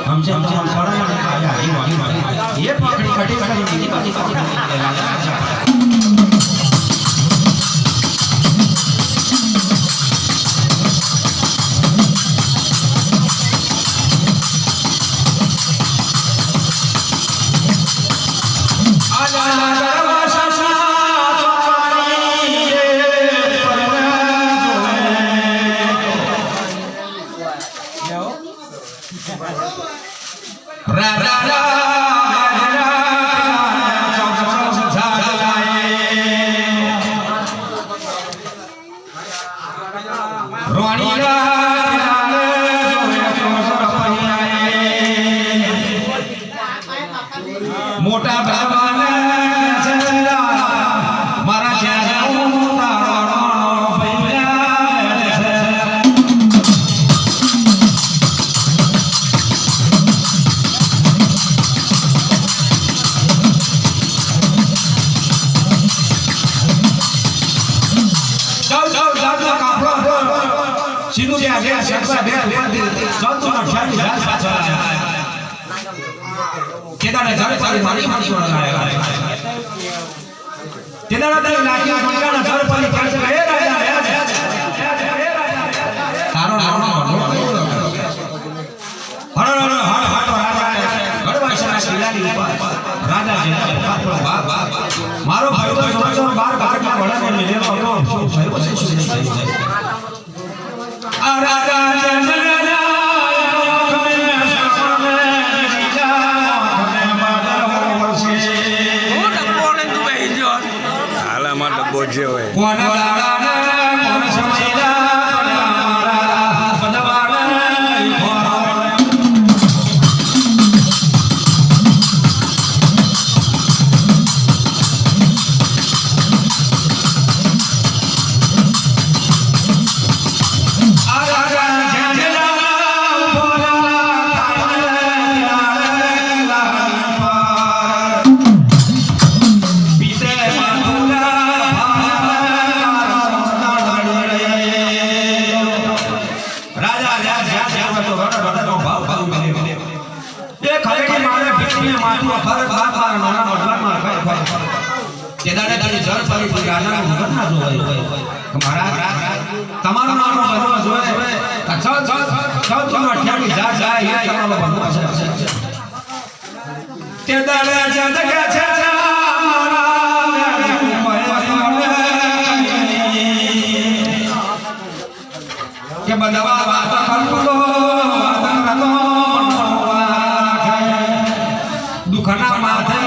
हमसे हम सड़ा ना आया ये पकड़ी कटी कटी नीचे कटी मोटा भगवान मारा सिंधु जे आगे शक्सा दे चौथो ना ठाड़ी जा साचा केदारे झारे झारे मारी मारी बनाया केदारे दे लागी मंगा ना झारे पानी कैसे हे राजा तारो नाम हर हर हर हर राजा गढ़वासना शिलानी राजा जी मारो भाई तो 12 बार का बड़ा ने मिले तो सही वसे सही राजा जनराजा बोझे हुए केदारे दादी जर परी राजा नो मुगट ना जोय महाराज તમારો નામનો બંદોબસ્ત હોય છ 28 જા જાય એ તમારો બંદોબસ્ત છે કેદારે જગ છે કે બંદવા વાત ખલકો દુખના માથે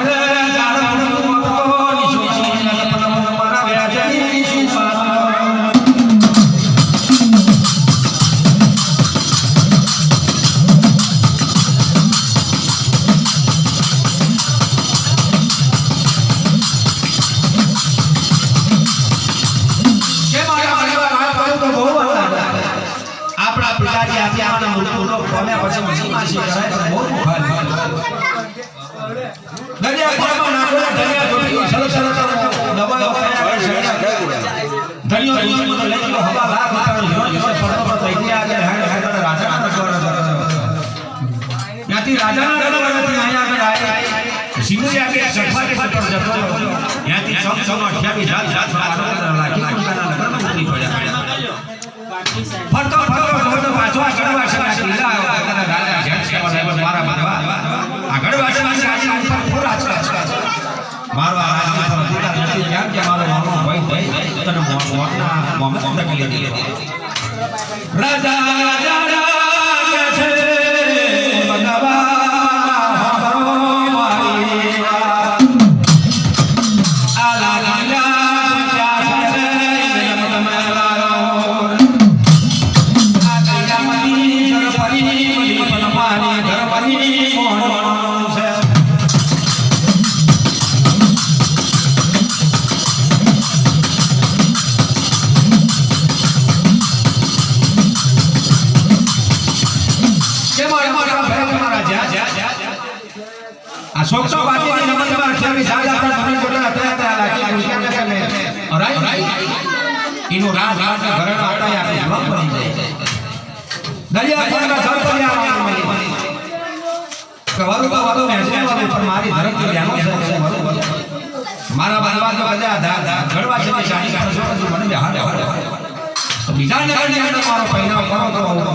દરિયા કોણના જળ પર્યા કવાલો કવાલો મેજને વાળો પણ મારી ધરતી ધ્યાનો છે મારા બારવા તો બધા ઘડવા છે શાની કરશો તો મને બેહાડે તો બીજા નગરની અંદર મારો પહેલા કરો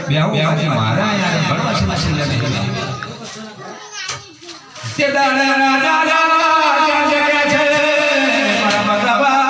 બેહુ આજે મારા યાર ઘડવા છે લે તે દાડા દાડા જગ્યા છે મારા બાબા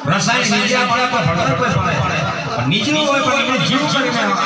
રસાયણ નીચે પડે પણ નીચે હોય પણ જીવ કરીને